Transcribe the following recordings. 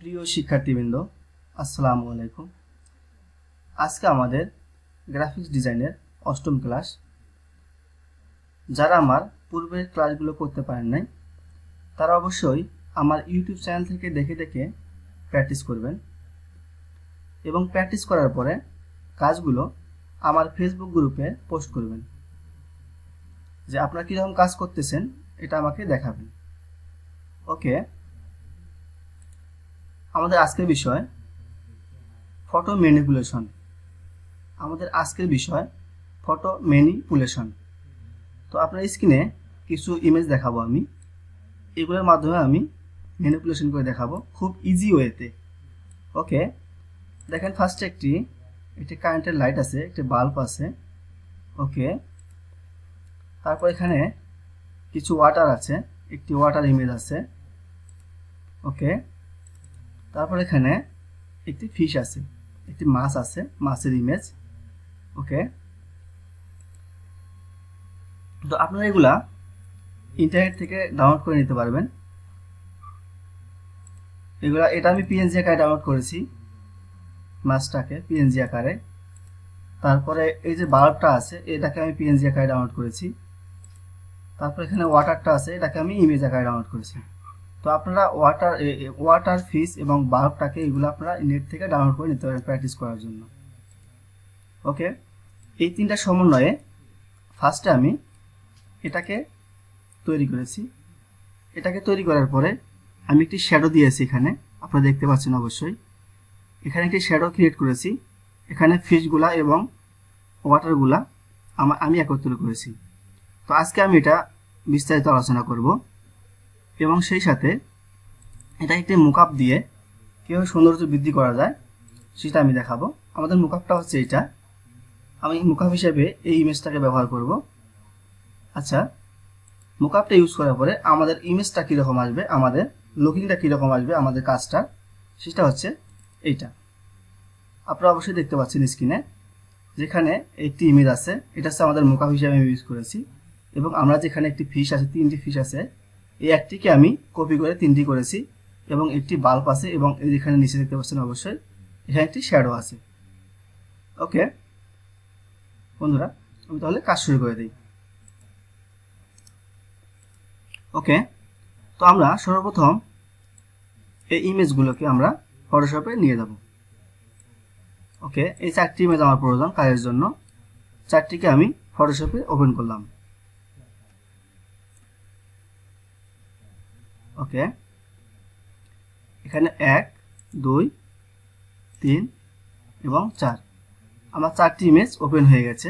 প্রিয় শিক্ষার্থীবৃন্দ, আসসালামু আলাইকুম। আজকে আমাদের গ্রাফিক্স ডিজাইনের অষ্টম ক্লাস। যারা আমার পূর্বের ক্লাসগুলো করতে পারেন নাই তারা অবশ্যই আমার ইউটিউব চ্যানেল থেকে দেখে দেখে প্র্যাকটিস করবেন এবং প্র্যাকটিস করার পরে কাজগুলো আমার ফেসবুক গ্রুপে পোস্ট করবেন, যে আপনারা কীরকম কাজ করতেছেন এটা আমাকে দেখাবেন। ওকে, আমাদের আজকের বিষয় ফটো ম্যানিপুলেশন। তো আপনার স্ক্রিনে কিছু ইমেজ দেখাবো আমি, এগুলোর মাধ্যমে আমি ম্যানিপুলেশন করে দেখাবো খুব ইজি ওয়েতে। ওকে, দেখেন ফার্স্টে একটি কারেন্টের লাইট আছে, একটি বাল্ব আছে। ওকে, তারপর এখানে কিছু ওয়াটার আছে, একটি ওয়াটার ইমেজ আছে। ওকে, তারপর এখানে একটি ফিশ আছে, একটি মাছ আছে, মাছের ইমেজ। ওকে, তো আপনারা এগুলা ইন্টারনেট থেকে ডাউনলোড করে নিতে পারবেন। এটা আমি পিএনজি আকারে ডাউনলোড করেছি, মাছটাকে পিএনজি আকারে। তারপরে এই যে বাল্বটা আছে এটাকে আমি পিএনজি আকারে ডাউনলোড করেছি। তারপর এখানে ওয়াটারটা আছে, এটাকে আমি ইমেজ আকারে ডাউনলোড করেছি। তো আপনারা ওয়াটার ফিশ এবং বাল্বটাকে এগুলো আপনারা নেট থেকে ডাউনলোড করে নিতে পারেন প্র্যাকটিস করার জন্য। ওকে, এই তিনটা সমন্বয়ে ফার্স্টে আমি এটাকে তৈরি করেছি। এটাকে তৈরি করার পরে আমি একটি শ্যাডো দিয়েছি, এখানে আপনারা দেখতে পাচ্ছেন অবশ্যই। এখানে একটি শ্যাডো ক্রিয়েট করেছি, এখানে ফিশগুলা এবং ওয়াটারগুলা আমি একত্র করেছি। তো আজকে আমি এটা বিস্তারিত আলোচনা করব এবং সেই সাথে এটা একটি মুকআপ দিয়ে কীভাবে সৌন্দর্য বৃদ্ধি করা যায় সেটা আমি দেখাবো। আমাদের মুকআপটা হচ্ছে এটা, আমি মুকআপ হিসেবে এই ইমেজটাকে ব্যবহার করব। আচ্ছা, মুকআপটা ইউজ করার পরে আমাদের ইমেজটা কীরকম আসবে, আমাদের লুকিংটা কীরকম আসবে, আমাদের কাজটা সেটা হচ্ছে এইটা। আপনারা অবশ্যই দেখতে পাচ্ছেন স্ক্রিনে, যেখানে একটি ইমেজ আছে, এটা হচ্ছে আমাদের মুকআপ হিসেবে আমি ইউজ করেছি। এবং আমরা যেখানে একটি ফিশ আছে, তিনটি ফিশ আছে, এই একটিকে আমি কপি করে তিনটি করেছি এবং একটি বাল্ব আছে এবং এখানে নিচে দেখতে পাচ্ছেন অবশ্যই এখানে একটি শ্যাডো আছে। ওকে বন্ধুরা, আমি তাহলে কাজ শুরু করে দিই। ওকে, তো আমরা সর্বপ্রথম এই ইমেজগুলোকে আমরা ফটোশপে নিয়ে যাব। ওকে, এই চারটি ইমেজ আমার প্রয়োজন কাজের জন্য, চারটিকে আমি ফটোশপে ওপেন করলাম। ওকে, এখানে 1, 2, 3 এবং 4 আমার চারটি ইমেজ ওপেন হয়ে গেছে।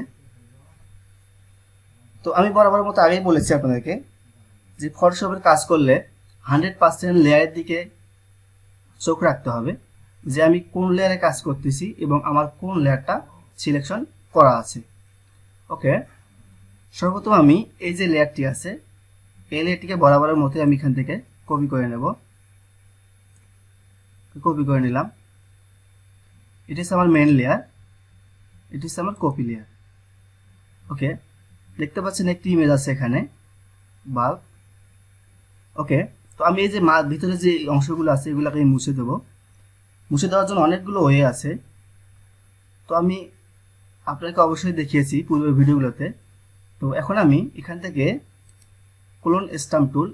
তো আমি বরাবর মতো আগেই বলেছি আপনাদেরকে যে ফটোশপের কাজ করলে 100% লেয়ারের দিকে চোখ রাখতে হবে, যে আমি কোন লেয়ারে কাজ করতেছি এবং আমার কোন লেয়ারটা সিলেকশন করা আছে। ওকে, সর্বপ্রথম আমি এই যে লেয়ারটি আছে এই লেয়ারটিকে বরাবরের মতো আমি এখান থেকে কপি করে নেব। কপি করে নিলাম। এটি হচ্ছে আমার মেইন লেয়ার, এটি হচ্ছে আমার কপি লেয়ার। ওকে, দেখতে পাচ্ছেন একটি ইমেজ আছে এখানে বাল্ব। ওকে, তো আমি এই যে ভিতরে যে অংশগুলো আছে এগুলোকে আমি মুছে দেবো। মুছে দেওয়ার জন্য অনেকগুলো ওয়ে আছে, তো আমি আপনাকে অবশ্যই দেখিয়েছি পূর্বের ভিডিওগুলোতে। তো এখন আমি এখান থেকে ক্লোন স্ট্যাম্প টুল,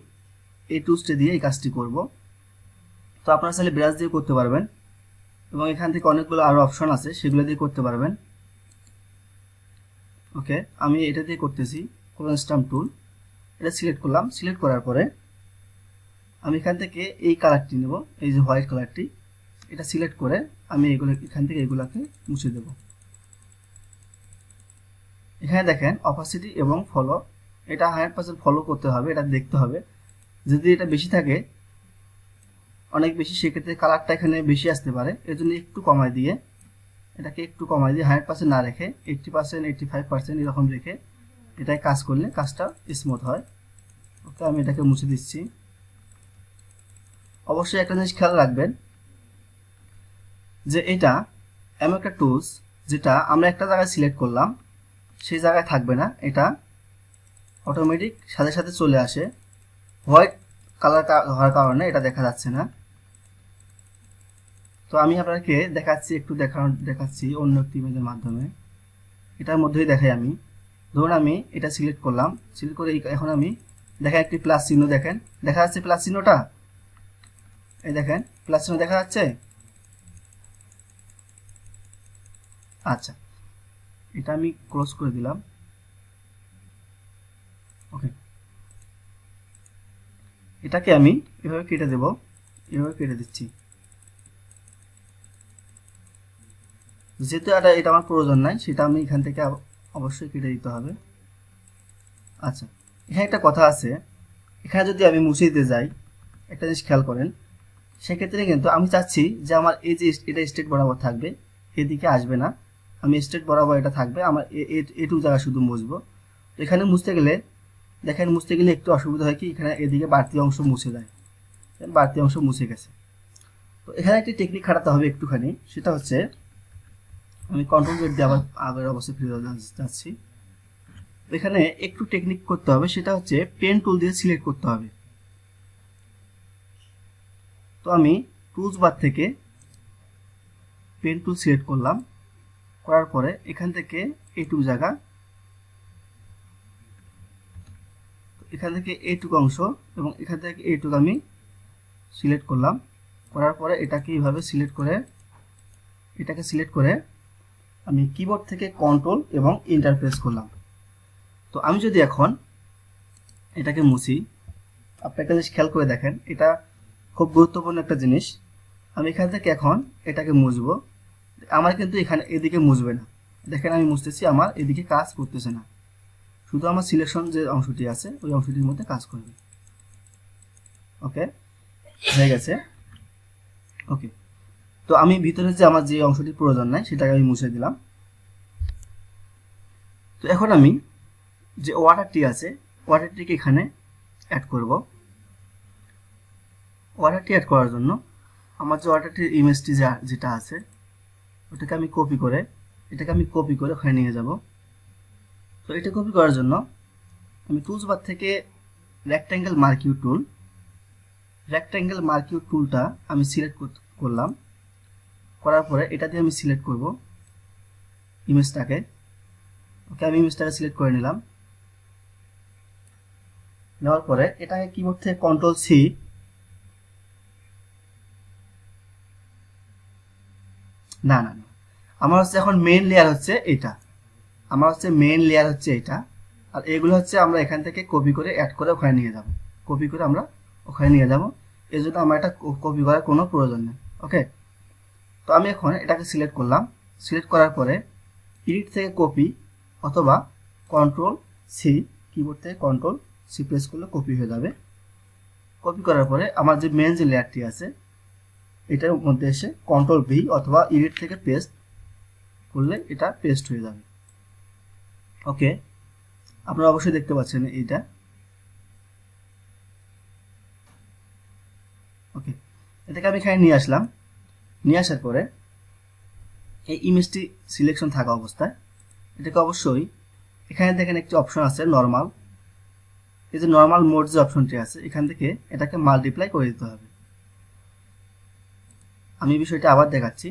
এই টুলসটি দিয়ে এই কাজটি করব। তো আপনারা চাইলে ব্রাশ দিয়ে করতে পারবেন এবং এখান থেকে অনেকগুলো আরও অপশন আছে সেগুলো দিয়ে করতে পারবেন। ওকে, আমি এটা দিয়ে করতেছি। ক্লোন স্ট্যাম্প টুল, এটা সিলেক্ট করলাম। সিলেক্ট করার পরে আমি এখান থেকে এই কালারটি নেব, এই যে হোয়াইট কালারটি, এটা সিলেক্ট করে আমি এখান থেকে এগুলাকে মুছে দেব। এখানে দেখেন অপাসিটি এবং ফলো, এটা 100% ফলো করতে হবে, এটা দেখতে হবে। যদি এটা বেশি থাকে, অনেক বেশি, সেক্ষেত্রে কালারটা এখানে বেশি আসতে পারে। এর জন্য একটু কমাই দিয়ে, এটাকে একটু কমাই দিয়ে 100% না রেখে 80%, 85% এরকম রেখে এটাই কাজ করলে কাজটা স্মুথ হয়। ওকে, আমি এটাকে মুছে দিচ্ছি। অবশ্যই একটা জিনিস খেয়াল রাখবেন যে এটা এমন একটা টুলস যেটা আমরা একটা জায়গায় সিলেক্ট করলাম সেই জায়গায় থাকবে না, এটা অটোমেটিক সাথে সাথে চলে আসে। হোয়াইট কালার হওয়ার কারণে এটা দেখা যাচ্ছে না। তো আমি আপনাকে দেখাচ্ছি, একটু দেখাচ্ছি অন্য একটি ইমেজের মাধ্যমে। এটার মধ্যেই দেখাই আমি। ধরুন আমি এটা সিলেক্ট করলাম, সিলেক্ট করে এখন আমি দেখা একটি প্লাস চিহ্ন, দেখেন দেখা যাচ্ছে প্লাস চিহ্নটা, এই দেখেন প্লাস চিহ্ন দেখা যাচ্ছে। আচ্ছা, এটা আমি ক্লোজ করে দিলাম। ওকে, এটাকে আমি এভাবে কেটে দেব, এভাবে কেটে দিচ্ছি। যেহেতু এটা আমার প্রয়োজন নাই, সেটা আমি এখান থেকে অবশ্যই কেটে দিতে হবে। আচ্ছা, এখানে একটা কথা আছে, এখানে যদি আমি মুছে দিতে যাই, একটা জিনিস খেয়াল করেন, সেক্ষেত্রে কিন্তু আমি চাচ্ছি যে আমার এই যে এটা স্ট্রেট বরাবর থাকবে, এদিকে আসবে না, আমি স্ট্রেট বরাবর এটা থাকবে, আমার এটুকু জায়গা শুধু মুছবো। তো এখানে মুছতে গেলে দেখেন, মুছতে গেলে একটু অসুবিধা হয় কি, এখানে এদিকে বাড়তি অংশ মুছে যায়, বাড়তি অংশ মুছে গেছে। তো এখানে একটি টেকনিক খাটাতে হবে একটুখানি, সেটা হচ্ছে আমি কন্ট্রোল জেড দিয়ে আবার আগের অবস্থায় ফিরে যাচ্ছি। এখানে একটু টেকনিক করতে হবে, সেটা হচ্ছে পেন টুল দিয়ে সিলেক্ট করতে হবে। তো আমি টুলস বার থেকে পেন টুল সিলেক্ট করলাম, করার পরে এখান থেকে এইটুকু জায়গা, এখান থেকে এইটুকু অংশ এবং এখান থেকে এইটুকু আমি সিলেক্ট করলাম, করার পরে এটাকে এইভাবে সিলেক্ট করে আমি কিবোর্ড থেকে কন্ট্রোল এবং এন্টার প্রেস করলাম। তো আমি যদি এখন এটাকে মুছি, আপনি একটা জিনিস খেয়াল করে দেখেন, এটা খুব গুরুত্বপূর্ণ একটা জিনিস। আমি এখান থেকে এখন এটাকে মুছবো, আমার কিন্তু এখানে এদিকে মুছবে না, দেখেন আমি মুছতেছি, আমার এদিকে কাজ করতেছে না, শুধু আমার সিলেকশন যে অংশটি আছে ওই অংশটির মধ্যে কাজ করবে। ওকে, হয়ে গেছে। ওকে, তো আমি ভিতরে যে আমার যে অংশটি প্রয়োজন নাই সেটাকে আমি মুছে দিলাম। তো এখন আমি যে ওয়াটারটি আছে, ওয়াটারটিকে এখানে অ্যাড করব। ওয়াটারটি অ্যাড করার জন্য আমার যে ওয়াটারটির ইমেজটি যেটা আছে ওটাকে আমি কপি করে ওখানে নিয়ে যাব। তো এটা কপি করার জন্য আমি টুলস বার থেকে রেক্ট্যাঙ্গেল মার্কিউ টুলটা আমি সিলেক্ট করলাম, করার পরে এটা দিয়ে আমি সিলেক্ট করব ইমেজটাকে। ওকে, আমি ইমেজটাকে সিলেক্ট করে নিলাম, নেওয়ার পরে এটাকে কিবোর্ড থেকে কন্ট্রোল সি, না আমার হচ্ছে এখন মেইন লেয়ার হচ্ছে এটা, আর এগুলো হচ্ছে আমরা এখান থেকে কপি করে অ্যাড করে ওখানে নিয়ে যাব, এই জন্য আমার এটা কপি করার কোনো প্রয়োজন নেই। ওকে, তো আমি এখন এটাকে সিলেক্ট করলাম, সিলেক্ট করার পরে এডিট থেকে কপি অথবা কন্ট্রোল সি, কিবোর্ড থেকে কন্ট্রোল সি প্রেস করলে কপি হয়ে যাবে। কপি করার পরে আমার যে মেন যে লেয়ারটি আছে এটার মধ্যে এসে কন্ট্রোল ভি অথবা এডিট থেকে পেস্ট করলে এটা পেস্ট হয়ে যাবে। ওকে, আপনারা অবশ্যই দেখতে পাচ্ছেন এইটা। ওকে, এটাকে আমি এখানে নিয়ে আসলাম, নিয়ে আসার পরে এই ইমেজটি সিলেকশন থাকা অবস্থায় এটাকে অবশ্যই এখানে দেখেন একটি অপশন আছে নরমাল, এই যে নরমাল মোড যে অপশনটি আছে এখান থেকে এটাকে মাল্টিপ্লাই করে দিতে হবে। আমি বিষয়টা আবার দেখাচ্ছি,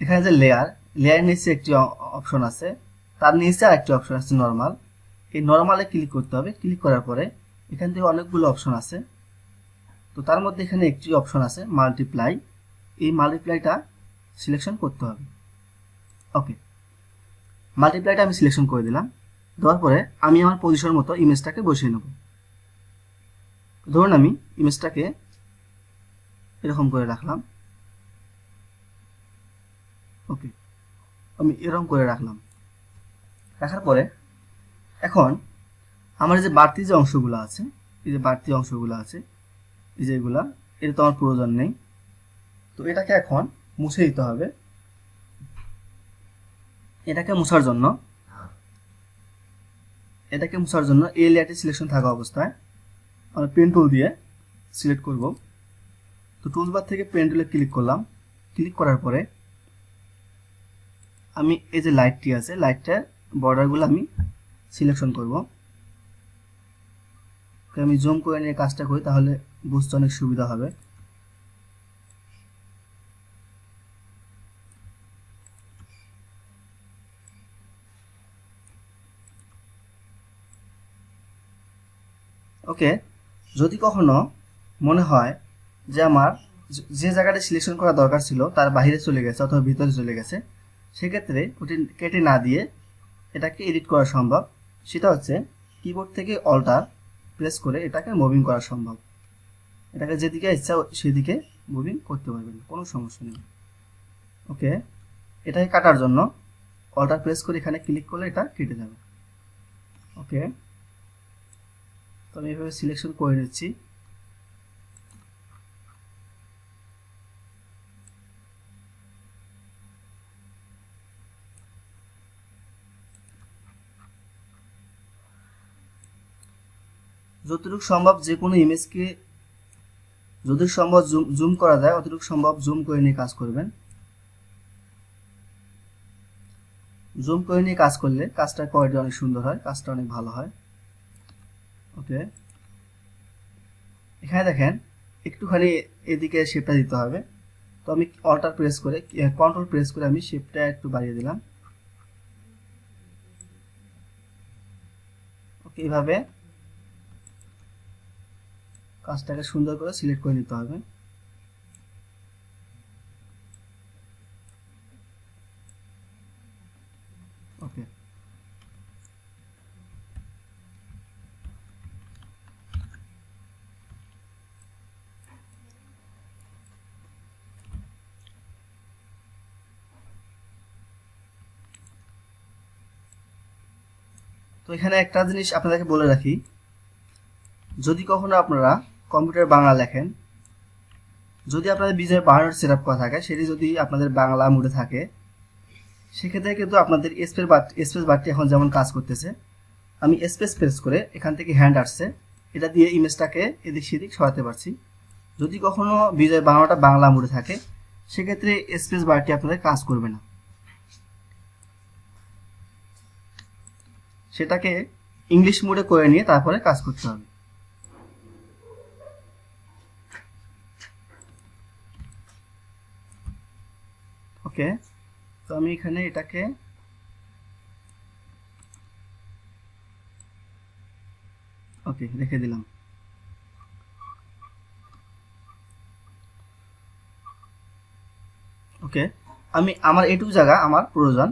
এখানে যে লেয়ার নিচে একটি অপশন আছে, তার নিচে আরেকটি অপশন আছে নরমাল, এই নরমালে ক্লিক করতে হবে। ক্লিক করার পরে এখান থেকে অনেকগুলো অপশন আছে, তো তার মধ্যে এখানে একটি অপশন আছে মাল্টিপ্লাই, এই মাল্টিপ্লাইটা সিলেকশন করতে হবে। ওকে, মাল্টিপ্লাইটা আমি সিলেকশন করে দিলাম, দেওয়ার পরে আমি আমার পজিশন মতো ইমেজটাকে বসিয়ে নেব। ধরুন আমি ইমেজটাকে এরকম করে রাখলাম। ওকে, আমি এরকম করে রাখলাম, রাখার পরে এখন আমার যে বাড়তি যে অংশগুলো আছে, এই যে এগুলা, এটা তো আমার প্রয়োজন নেই, তো এটাকে এখন মুছে দিতে হবে। এটাকে মুছার জন্য এই লেয়ারটি সিলেকশন থাকা অবস্থায় আমরা পেন টুল দিয়ে সিলেক্ট করব। তো টুলবার থেকে পেন টুলে ক্লিক করলাম, ক্লিক করার পরে আমি এই যে লাইটটি আছে, লাইটটার বর্ডারগুলো আমি সিলেকশন করব। আমি জুম করে নিয়ে কাজটা করি, তাহলে বুঝতে অনেক সুবিধা হবে। ওকে, যদি কখনো মনে হয় যে আমার যে জায়গাটা সিলেকশন করা দরকার ছিল তার বাইরে চলে গেছে অথবা ভিতরে চলে গেছে, সেক্ষেত্রে ওটি কেটে না দিয়ে এটাকে এডিট করা সম্ভব। সেটা হচ্ছে কিবোর্ড থেকে অল্টার প্রেস করে এটাকে মুভিং করা সম্ভব। এটাকে যেদিকে ইচ্ছা সেদিকে মুভিং করতে পারবেন, কোনো সমস্যা নেই। ওকে, এটাকে কাটার জন্য অল্টার প্রেস করে এখানে ক্লিক করলে এটা কেটে যাবে। ওকে, তো আমি এভাবে সিলেকশন করে নিচ্ছি। যতটুকু সম্ভব যে কোনো ইমেজকে যতটুকু সম্ভব জুম করা যায় অতটুকু সম্ভব জুম করে নিয়ে কাজ করবেন। জুম করে নিয়ে কাজ করলে কাজটার কোয়ালিটি অনেক সুন্দর হয়, কাজটা অনেক ভালো হয়। ওকে, এখানে দেখেন একটুখানি এদিকে শেপটা দিতে হবে। তো আমি অল্টার প্রেস করে কন্ট্রোল প্রেস করে আমি শেপটা একটু বাড়িয়ে দিলাম। ওকে, এইভাবে কাজটাকে সুন্দর করে সিলেক্ট করে নিতে হবে। ওকে, তো এখানে একটা জিনিস আপনাদেরকে বলে রাখি, যদি কখনো আপনারা কম্পিউটার বাংলা লেখেন, যদি আপনাদের বিজয় বানানোর সেট আপ করা থাকে, সেটি যদি আপনাদের বাংলা মোডে থাকে, সেক্ষেত্রে কিন্তু আপনাদের স্পেস বারটি এখন যেমন কাজ করতেছে, আমি স্পেস প্রেস করে এখান থেকে হ্যান্ড আসছে, এটা দিয়ে ইমেজটাকে এদিক সেদিক সরাতে পারছি। যদি কখনো বিজয় বাংলাটা বাংলা মোডে থাকে, সেক্ষেত্রে স্পেস বারটি আপনাদের কাজ করবে না, সেটাকে ইংলিশ মোডে করে নিয়ে তারপরে কাজ করতে হবে। ওকে, তো আমি এখানে এটাকে ওকে রেখে দিলাম। ওকে, আমি আমার এটুকু জায়গা আমার প্রয়োজন,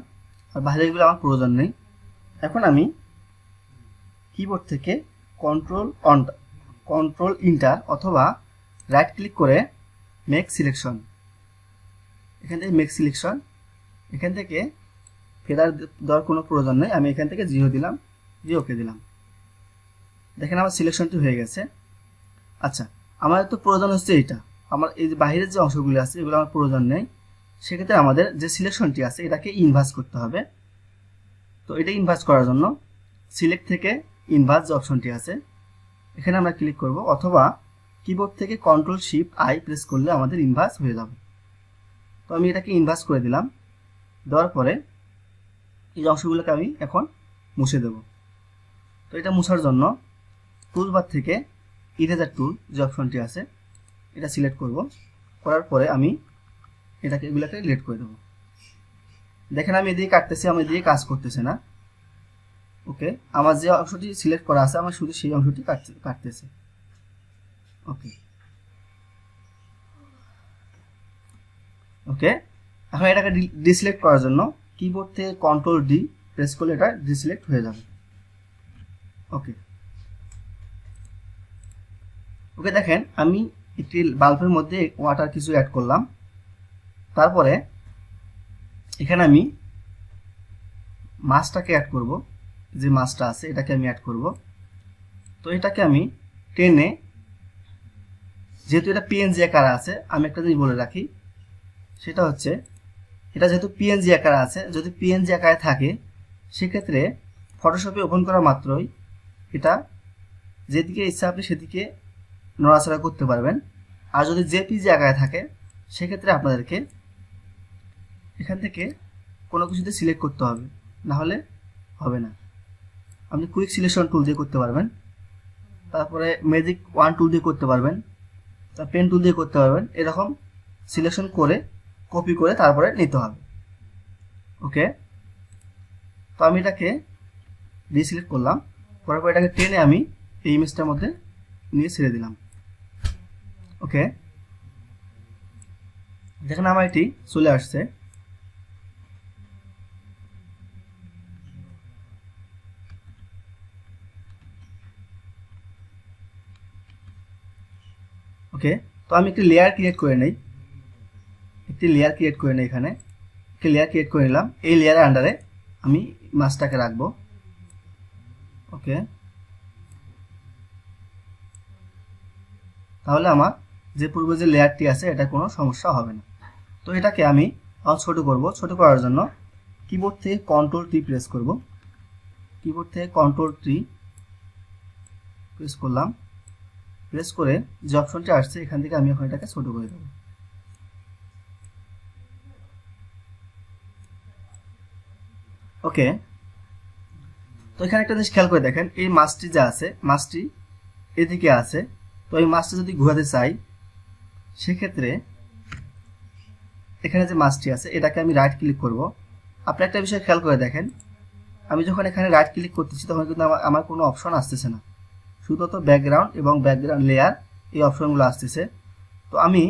আর বাইরেগুলো আমার প্রয়োজন নেই। এখন আমি কিবোর্ড থেকে কন্ট্রোল ইন্টার অথবা রাইট ক্লিক করে মেক সিলেকশন, এখান থেকে মেক সিলেকশন, এখান থেকে ফেরার দেওয়ার কোনো প্রয়োজন নেই, আমি এখান থেকে 0 দিলাম, দিয়ে ওকে দিলাম। দেখেন আমার সিলেকশনটি হয়ে গেছে। আচ্ছা, আমার তো প্রয়োজন হচ্ছে এইটা, আমার এই যে বাইরের যে অংশগুলো আছে এগুলো আমার প্রয়োজন নেই, সেক্ষেত্রে আমাদের যে সিলেকশনটি আছে এটাকে ইনভার্স করতে হবে। তো এটা ইনভার্স করার জন্য সিলেক্ট থেকে ইনভার্স যে অপশনটি আছে এখানে আমরা ক্লিক করব, অথবা কিবোর্ড থেকে কন্ট্রোল শিফট আই প্রেস করলে আমাদের ইনভার্স হয়ে যাবে। তো আমি এটাকে ইনভার্স করে দিলাম, দেওয়ার পরে এই অংশগুলোকে আমি এখন মুছে দেব। তো এটা মুছার জন্য টুলবার থেকে ইরেজার টুল যে অপশনটি আছে এটা সিলেক্ট করব, করার পরে আমি এগুলোকে ডিলিট করে দেবো। দেখেন আমি এদিকে কাটতেছি, আমার এদিকে কাজ করতেছে না। ওকে, আমার যে অংশটি সিলেক্ট করা আছে আমার শুধু সেই অংশটি কাটতেছে। ওকে, ওকে, এখন এটাকে ডিসিলেক্ট করার জন্য কিবোর্ড থেকে কন্ট্রোল ডি প্রেস করলে এটা ডিসিলেক্ট হয়ে যাবে। ওকে, ওকে, দেখেন আমি একটি বাল্বের মধ্যে ওয়াটার কিছু অ্যাড করলাম, তারপরে এখানে আমি মাছটাকে অ্যাড করব, যে মাছটা আছে এটাকে আমি অ্যাড করব। তো এটাকে আমি টেনে, যেহেতু এটা পিএনজি আকারে আছে, আমি একটা জিনিস বলে রাখি, সেটা হচ্ছে এটা যেহেতু পিএনজি আকারে আছে, যদি পিএনজি আকারে থাকে সেক্ষেত্রে ফটোশপে ওপেন করা মাত্রই এটা যেদিকে ইচ্ছা আপনি সেদিকে নড়াচড়া করতে পারবেন। আর যদি জেপিজি আকারে থাকে সেক্ষেত্রে আপনাদেরকে এখান থেকে কোনো কিছুতে সিলেক্ট করতে হবে, না হলে হবে না। আপনি কুইক সিলেকশন টুল দিয়ে করতে পারবেন, তারপরে ম্যাজিক 1 টুল দিয়ে করতে পারবেন, পেন টুল দিয়ে করতে পারবেন, এরকম সিলেকশন করে কপি করে তারপরে নিতে হবে। ওকে, তো আমি এটাকে ডিসিলেক্ট করলাম, করার পর এটাকে টেনে আমি এই ইমেজটার মধ্যে নিয়ে ছেড়ে দিলাম। ওকে, দেখেন আমার এটি চলে আসছে। ওকে, তো আমি একটি লেয়ার ক্রিয়েট করে নেই, এখানে একটি লেয়ার ক্রিয়েট করে নিলাম। এই লেয়ারের আন্ডারে আমি মাছটাকে রাখবো। ওকে, তাহলে আমার যে পূর্বে যে লেয়ারটি আছে এটা কোনো সমস্যা হবে না। তো এটাকে আমি ছোট করব। ছোট করার জন্য কিবোর্ড থেকে কন্ট্রোল টি প্রেস করব। কিবোর্ড থেকে কন্ট্রোল টি প্রেস করলাম। প্রেস করে যে অপশনটি আসছে এখান থেকে আমি এখন এটাকে ছোট করে দেব। ওকে, তো এখানে একটা জিনিস খেয়াল করে দেখেন, এই মাছটি যে আছে, মাছটি এদিকে আছে। তো এই মাছটা যদি ঘোরাতে চাই সেক্ষেত্রে এখানে যে মাছটি আছে এটাকে আমি রাইট ক্লিক করব। আপনি একটা বিষয় খেয়াল করে দেখেন, আমি যখন এখানে রাইট ক্লিক করতেছি তখন কিন্তু আমার কোনো অপশন আসতেছে না, শুধুমাত্র ব্যাকগ্রাউন্ড এবং ব্যাকগ্রাউন্ড লেয়ার এই অপশনগুলো আসতেছে। তো আমি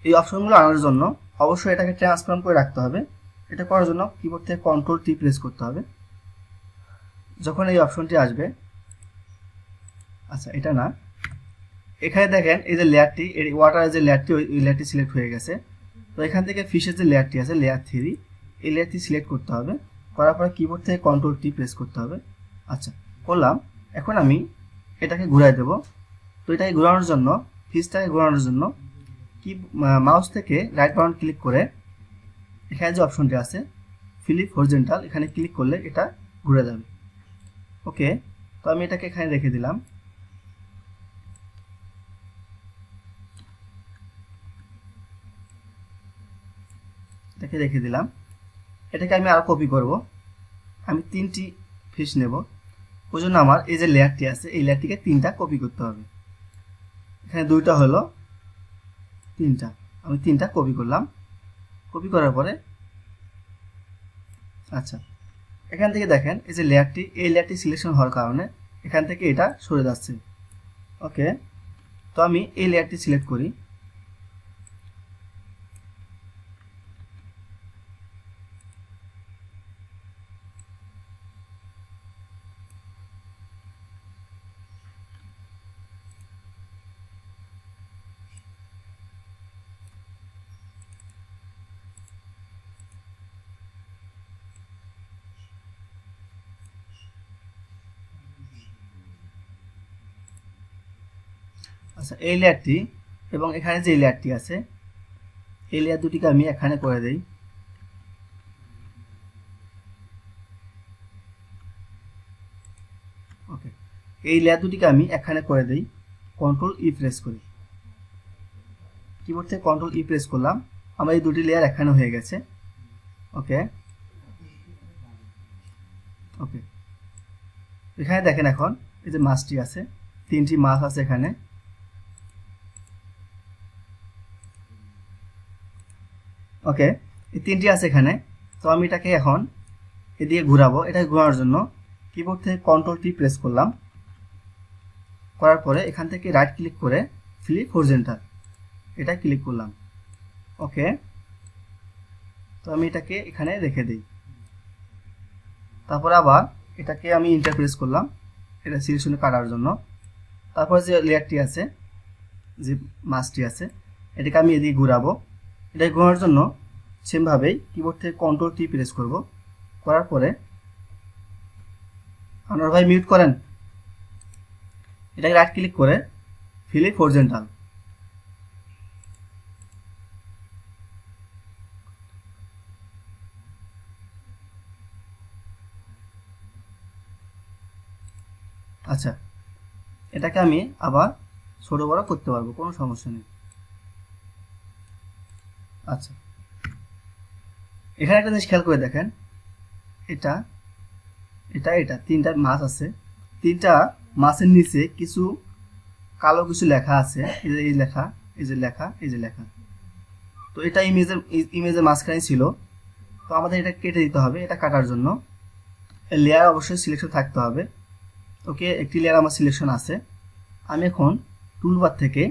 এই অপশনগুলো আনার জন্য অবশ্যই এটাকে ট্রান্সফর্ম করে রাখতে হবে। এটা করার জন্য কিবোর্ড থেকে কন্ট্রোল টি প্রেস করতে হবে। যখন এই অপশনটি আসবে, আচ্ছা এটা না, এখানে দেখেন এই যে লেয়ারটি, এই ওয়াটারের যে লেয়ারটি, ওই লেয়ারটি সিলেক্ট হয়ে গেছে। তো এখান থেকে ফিশের যে লেয়ারটি আছে, লেয়ার 3, এই লেয়ারটি সিলেক্ট করতে হবে। করার পরে কিবোর্ড থেকে কন্ট্রোল টি প্রেস করতে হবে। আচ্ছা করলাম। এখন আমি এটাকে ঘুরাই দেব। তো এটাকে ঘোরানোর জন্য, ফিশটাকে ঘোরানোর জন্য কি মাউস থেকে রাইট বাটন ক্লিক করে এখানে যে অপশনটি আছে ফ্লিপ হরিজন্টাল, এখানে ক্লিক করলে এটা ঘুরে যাবে। ওকে, তো আমি এটাকে এখানে রেখে দিলাম। এটাকে রেখে দিলাম। এটাকে আমি আরো কপি করব। আমি 3টি ফিশ নেব। ওই জন্য আমার এই যে লেয়ারটি আছে এই লেয়ারটিকে 3টা কপি করতে হবে। এখানে 2টা হলো, 3টা, আমি 3টা কপি করলাম। কপি করার পরে আচ্ছা এখান থেকে দেখেন এই যে লেয়ারটি, এই লেয়ারটি সিলেকশন হওয়ার কারণে এখান থেকে এটা সরে যাচ্ছে। ওকে, তো আমি এই লেয়ারটি সিলেক্ট করি। আচ্ছা এই লেয়ারটি এবং এখানে যে লেয়ারটি আছে এই লেয়ার দুটিকে আমি এখানে করে দেই। ওকে, এই লেয়ার দুটিকে আমি এখানে করে দেই। কন্ট্রোল ই প্রেস করি। কিবোর্ড থেকে কন্ট্রোল ই প্রেস করলাম। আমার এই দুটি লেয়ার এখানে হয়ে গেছে। ওকে, ওকে, এখানে দেখেন এখন এই যে মাছটি আছে, 3টি মাছ আছে এখানে। ওকে, এই 3টি আছে এখানে। তো আমি এটাকে এখন এদিকে ঘোরাবো। এটাকে ঘোরানোর জন্য কিবোর্ড থেকে কন্ট্রোল টি প্রেস করলাম। করার পরে এখান থেকে রাইট ক্লিক করে ফ্লিপ হরিজন্টাল এটা ক্লিক করলাম। ওকে, তো আমি এটাকে এখানে রেখে দিই। তারপর আবার এটাকে আমি ইন্টার প্রেস করলাম এটা সিলেকশনে কাটার জন্য। তারপর যে লেয়ারটি আছে, যে মাছটি আছে, এটাকে আমি এদিকে ঘোরাবো। এটাকে ঘোরানোর জন্য সেমভাবেই কিবোর্ড থেকে কন্ট্রোল টি প্রেস করব। করার পরে আনোয়ার ভাই মিউট করেন, এটাকে রাইট ক্লিক করে ফ্লিপ হরিজন্টাল। আচ্ছা এটাকে আমি আবার ছোট বড় করতে পারবো, কোনো সমস্যা নেই। আচ্ছা এখানে একটা জিনিস খেয়াল করে দেখেন, এটা এটা এটা 3টা মাছ আছে। 3টা মাছের নিচে কিছু কালো কিছু লেখা আছে। এই লেখা, এই যে লেখা, এই যে লেখা। তো এটা ইমেজের মাঝখানে ছিল। তো আমাদের এটা কেটে দিতে হবে। এটা কাটার জন্য লেয়ার অবশ্যই সিলেকশন থাকতে হবে। ওকে, একটি লেয়ার আমার সিলেকশন আছে। আমি এখন টুলবার থেকে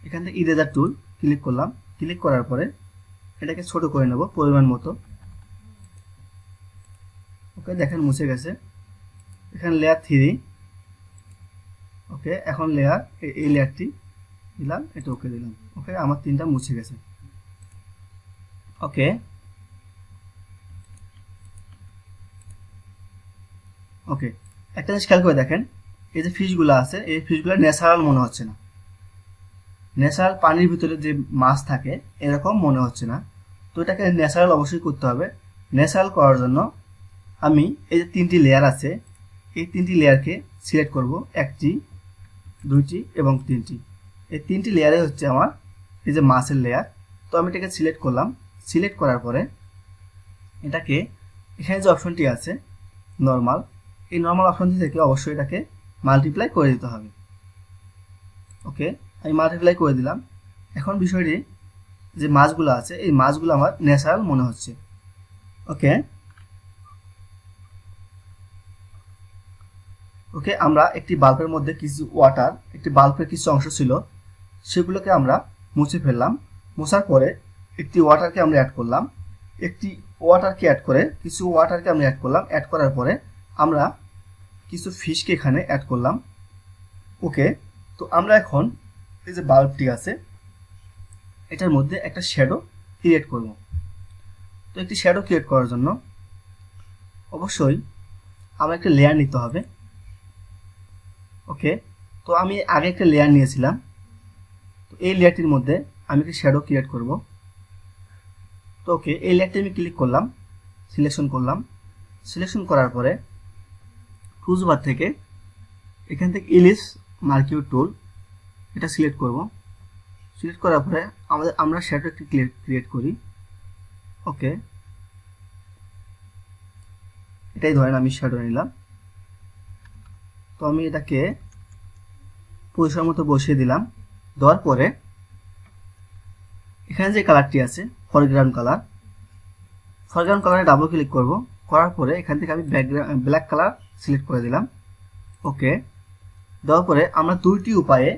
এখান থেকে ইরেজার টুল ক্লিক করলাম। ক্লিক করার পরে এটাকে ছোট করে নেব পরিমাণ মতো। ওকে, দেখেন মুছে গেছে। এখানে লেয়ার 3। ওকে, এখন লেয়ার এই লেয়ারটি দিলাম, এটা ওকে দিলাম। ওকে, আমার 3টা মুছে গেছে। ওকে ওকে, একটা জিনিস খেয়াল করে দেখেন, এই যে ফিশগুলো আছে এই ফিশগুলো ন্যাচারাল মনে হচ্ছে না। ন্যাচারাল পানির ভিতরে যে মাছ থাকে এরকম মনে হচ্ছে না। তো এটাকে ন্যাচারাল অবশ্যই করতে হবে। ন্যাচারাল করার জন্য আমি এই যে 3টি লেয়ার আছে এই 3টি লেয়ারকে সিলেক্ট করব, 1টি 2টি এবং 3টি। এই 3টি লেয়ারে হচ্ছে আমার এই যে মাছের লেয়ার। তো আমি এটাকে সিলেক্ট করলাম। সিলেক্ট করার পরে এটাকে এখানে যে অপশনটি আছে নর্মাল, এই নর্মাল অপশনটি থেকে অবশ্যই এটাকে মাল্টিপ্লাই করে দিতে হবে। ওকে, আমি মাল্টিপ্লাই করে দিলাম। এখন বিষয়টি যে মাছগুলো আছে এই মাছগুলো আমার ন্যাচারাল মনে হচ্ছে। ওকে ওকে, আমরা একটি বাল্বের মধ্যে কিছু ওয়াটার, একটি বাল্বের কিছু অংশ ছিল সেগুলোকে আমরা মুছে ফেললাম। মোছার পরে একটি ওয়াটারকে আমরা অ্যাড করলাম। একটি ওয়াটারকে অ্যাড করে কিছু ওয়াটারকে আমরা অ্যাড করলাম। অ্যাড করার পরে আমরা কিছু ফিশকে এখানে অ্যাড করলাম। ওকে, তো আমরা এখন এই যে বাল্বটি আছে এটার মধ্যে একটা শ্যাডো ক্রিয়েট করব। তো একটি শ্যাডো ক্রিয়েট করার জন্য অবশ্যই আমার একটা লেয়ার নিতে হবে। ওকে, তো আমি আগে একটা লেয়ার নিয়েছিলাম। তো এই লেয়ারটির মধ্যে আমি একটা শ্যাডো ক্রিয়েট করব। তো ওকে, এই লেয়ারটি আমি ক্লিক করলাম, সিলেকশন করলাম। সিলেকশন করার পরে টুলস বার থেকে এখান থেকে ইলিশ মার্কিউ টুল এটা সিলেক্ট করব। সিলেক্ট করার পরে আমরা শ্যাডো একটি ক্রিয়েট করি। ওকে, এটাই ধরেন আমি শ্যাডো নিলাম। তো আমি এটাকে পরিষ্কার মতো বসিয়ে দিলাম। দেওয়ার পরে এখানে যে কালারটি আছে ফরগ্রাউন্ড কালার, ফরগ্রাউন্ড কালারে ডাবল ক্লিক করব। করার পরে এখান থেকে আমি ব্ল্যাক কালার সিলেক্ট করে দিলাম। ওকে, দেওয়ার পরে আমরা 2টি উপায়ে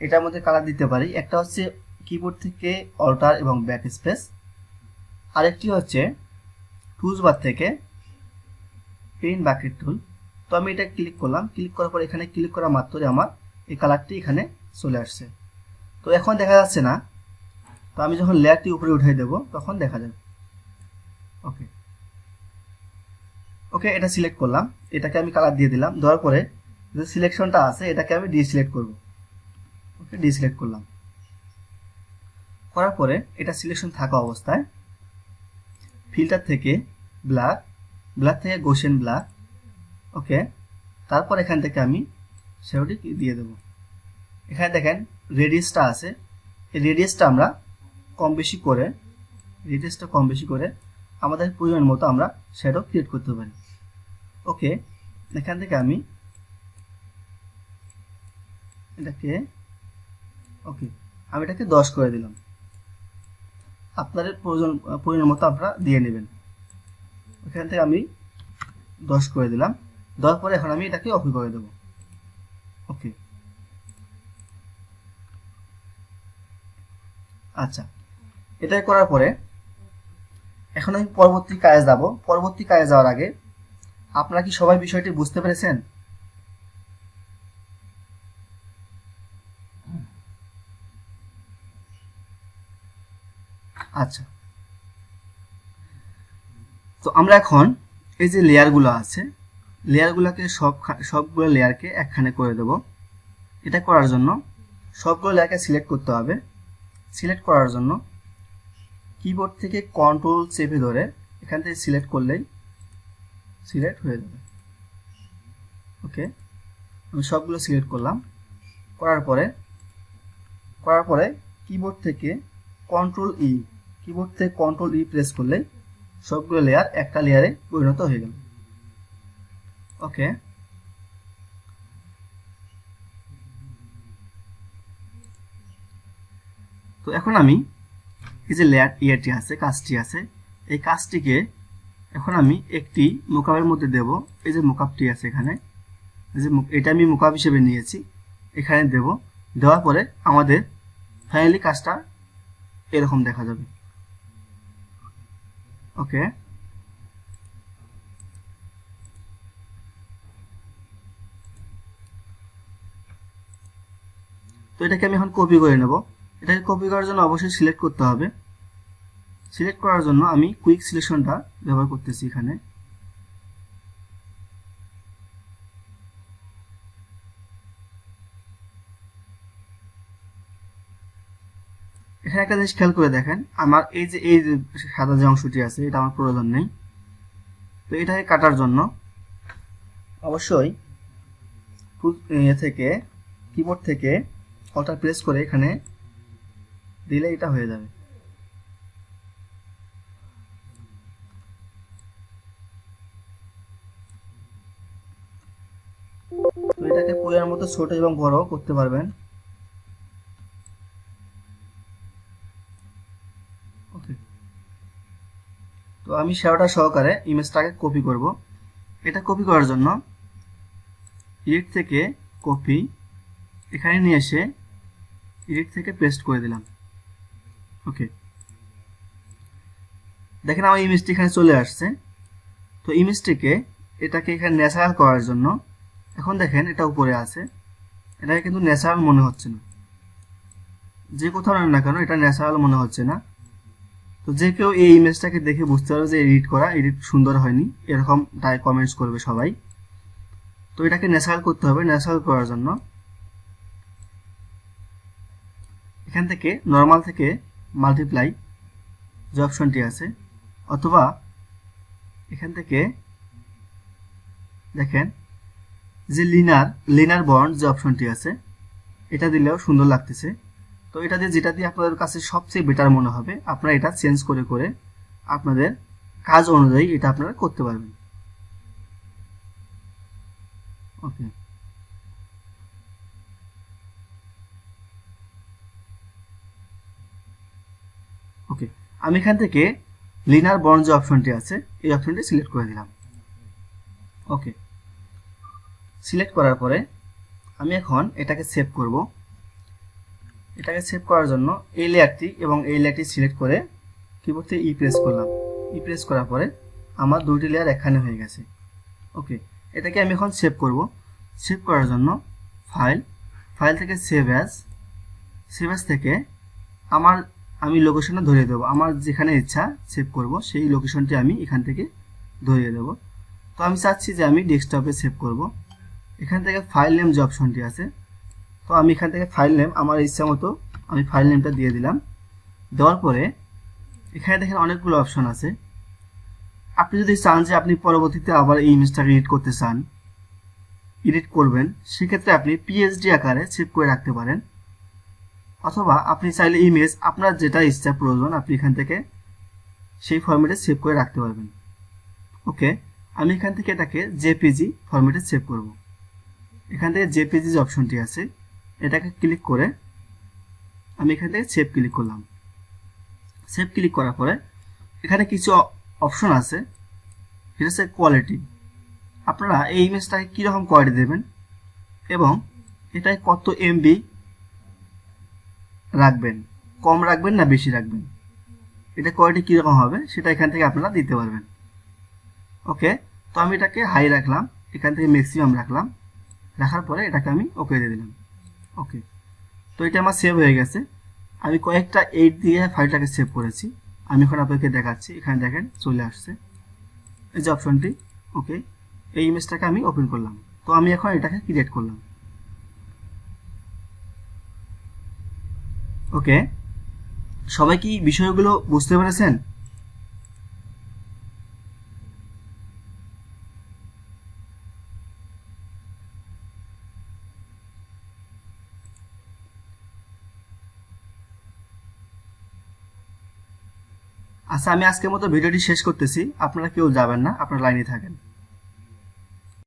এটার মধ্যে কালার দিতে পারি। একটা হচ্ছে কিবোর্ড থেকে অল্টার এবং ব্যাক স্পেস, আরেকটি হচ্ছে টুলস বার থেকে পেইন্ট বাকেট টুল। তো আমি এটা ক্লিক করলাম। ক্লিক করার পর এখানে ক্লিক করা মাত্রই আমার এই কালারটি এখানে চলে আসছে। তো এখন দেখা যাচ্ছে না। তো আমি যখন লেয়ারটি উপরে উঠিয়ে দেব তখন দেখা যাবে। ওকে ওকে, এটা সিলেক্ট করলাম, এটাকে আমি কালার দিয়ে দিলাম। দেওয়ার পরে যে সিলেকশনটা আছে এটাকে আমি ডিসিলেক্ট করব। ওকে, ডিসিলেক্ট করলাম। করার পরে এটা সিলেকশন থাকা অবস্থায় ফিল্টার থেকে ব্ল্যাক, ব্ল্যাক থেকে গোশেন ব্ল্যাক। ওকে, তারপর এখান থেকে আমি শ্যাডোটি দিয়ে দেব। এখানে দেখেন রেডিয়াসটা আছে, এই রেডিয়াসটা আমরা কম বেশি করে আমাদের পরিমাণ মতো আমরা শ্যাডো ক্রিয়েট করতে পারি। ওকে, এখান থেকে আমি এটাকে আমি এটাকে 10 করে দিলাম। আপনাদের পরিমাণ মতো আপনারা দিয়ে নেবেন। এখান থেকে আমি 10 করে দিলাম। দেওয়ার পরে এখন আমি এটাকে ওকে করে দেব। ওকে, আচ্ছা, এটাই করার পরে এখন আমি পরবর্তী কাজে যাব। পরবর্তী কাজে যাওয়ার আগে আপনারা কি সবাই বিষয়টি বুঝতে পেরেছেন? আচ্ছা, তো আমরা এখন এই যে লেয়ারগুলো আছে লেয়ারগুলোকে সবগুলো লেয়ারকে একখানে করে দেব। এটা করার জন্য সবগুলো লেয়ারকে সিলেক্ট করতে হবে। সিলেক্ট করার জন্য কিবোর্ড থেকে কন্ট্রোল চেপে ধরে এখান থেকে সিলেক্ট করলেই সিলেক্ট হয়ে যাবে। ওকে, আমি সবগুলো সিলেক্ট করলাম। করার পরে কিবোর্ড থেকে কন্ট্রোল ই প্রেস করলে সবগুলো লেয়ার একটা লেয়ারে পরিণত হয়ে গেল। ওকে, তো এখন আমি এই যে লেয়ারটি আছে, কাজটি আছে, এই কাজটিকে এখন আমি একটি মোকাবের মধ্যে দেব। এই যে মোকাবটি আছে এখানে, এই যে এটা আমি মোকাব হিসেবে নিয়েছি। এখানে দেব, দেওয়ার পরে আমাদের ফাইনালি কাজটা এরকম দেখা যাবে। ওকে, তো এটাকে আমি এখন কপি করে নেব। এটাকে কপি করার জন্য অবশ্যই সিলেক্ট করতে হবে। সিলেক্ট করার জন্য আমি কুইক সিলেকশনটা ব্যবহার করতেছি। এখানে একটা জিনিস খেয়াল করে দেখেন, আমার এই যে সাদা যে অংশটি আছে এটা আমার প্রয়োজন নেই। তো এটাকে কাটার জন্য অবশ্যই থেকে কিবোর্ড থেকে অল্টার প্রেস করে এখানে দিলে এটা হয়ে যাবে। তো এটাকে পুলের মতো ছোট এবং বড় করতে পারবেন। ওকে, তো আমি শ্যাডো সহকারে ইমেজটাকে কপি করব। এটা কপি করার জন্য এডিট থেকে কপি এখানে নিয়ে এসে এডিট থেকে পেস্ট করে দিলাম। ওকে, দেখেন আমার ইমেজটি এখানে চলে আসছে। তো ইমেজটিকে এটাকে এখানে ন্যাচারাল করার জন্য এখন দেখেন এটা উপরে আছে, এটাকে কিন্তু ন্যাচারাল মনে হচ্ছে না। যে কোথাও না কেন এটা ন্যাচারাল মনে হচ্ছে না। তো যে কেউ এই ইমেজটাকে দেখে বুঝতে পারবে যে এডিট সুন্দর হয়নি, এরকম তাই কমেন্টস করবে সবাই। তো এটাকে ন্যাচারাল করতে হবে। ন্যাচারাল করার জন্য এখান থেকে নর্মাল থেকে মাল্টিপ্লাই যে অপশনটি আছে, অথবা এখান থেকে দেখেন যে লিনার বন্ড যে অপশনটি আছে এটা দিলেও সুন্দর লাগতেছে। তো এটা দিয়ে যেটা দিয়ে আপনাদের কাছে সবচেয়ে বেটার মনে হবে আপনারা এটা চেঞ্জ করে করে আপনাদের কাজ অনুযায়ী এটা আপনারা করতে পারবেন। ওকে, ওকে, আমি এখান থেকে লিনার বন্ড যে অপশনটি আছে এই অপশনটি সিলেক্ট করে দিলাম। ওকে, সিলেক্ট করার পরে আমি এখন এটাকে সেভ করব। এটাকে সেভ করার জন্য এই লেয়ারটি এবং এই লেয়ারটি সিলেক্ট করে কিবোর্ড থেকে প্রেস করলাম। প্রেস করার পরে আমার দুইটি লেয়ার এখানে হয়ে গেছে। ওকে, এটাকে আমি এখন সেভ করব। সেভ করার জন্য ফাইল থেকে সেভ অ্যাজ থেকে আমি লোকেশনটা ধরিয়ে দেবো। আমার যেখানে ইচ্ছা সেভ করব সেই লোকেশনটি আমি এখান থেকে ধরিয়ে দেব। তো আমি চাচ্ছি যে আমি ডেস্কটপে সেভ করব। এখান থেকে ফাইল নেম যে অপশনটি আছে, তো আমি এখান থেকে ফাইল নেম আমার ইচ্ছা মতো আমি ফাইল নেমটা দিয়ে দিলাম। দেওয়ার পরে এখানে দেখেন অনেকগুলো অপশন আছে। আপনি যদি চান যে আপনি পরবর্তীতে আবার এই ইমেজটাকে এডিট করতে চান, এডিট করবেন, সেক্ষেত্রে আপনি পিএসডি আকারে সেভ করে রাখতে পারেন। অথবা আপনি চাইলে ইমেজ আপনার যেটা ইচ্ছা প্রয়োজন আপনি এখান থেকে সেই ফরম্যাটে সেভ করে রাখতে পারবেন। ওকে, আমি এখান থেকে এটাকে জেপিজি ফরম্যাটে সেভ করব। এখান থেকে জেপিজি যে অপশনটি আছে এটাকে ক্লিক করে আমি এখান থেকে সেভ ক্লিক করলাম। সেভ ক্লিক করার পরে এখানে কিছু অপশন আছে, এটা হচ্ছে কোয়ালিটি। আপনারা এই ইমেজটাকে কীরকম কোয়ালিটি দেবেন এবং এটায় কত এমবি রাখবেন, কম রাখবেন না বেশি রাখবেন, এটা কোয়ালিটি কীরকম হবে সেটা এখান থেকে আপনারা দিতে পারবেন। ওকে, তো আমি এটাকে হাই রাখলাম, এখান থেকে ম্যাক্সিমাম রাখলাম। রাখার পরে এটাকে আমি ওকে দিয়ে দিলাম। ওকে, তো এটা আমার সেভ হয়ে গেছে। আমি কয়েকটা 8 দিয়ে ফাইলটাকে সেভ করেছি। আমি এখন আপনাকে দেখাচ্ছি। এখানে দেখেন চলে আসছে এই যে অপশনটি। ওকে, এই ইমেজটাকে আমি ওপেন করলাম। তো আমি এখন এটাকে ক্রিয়েট করলাম। ওকে, সবাই কি বিষয়গুলো বুঝতে পেরেছেন? আচ্ছা, আমি আজকের মতো ভিডিওটি শেষ করতেছি। আপনারা কেউ যাবেন না, আপনারা লাইনে থাকেন।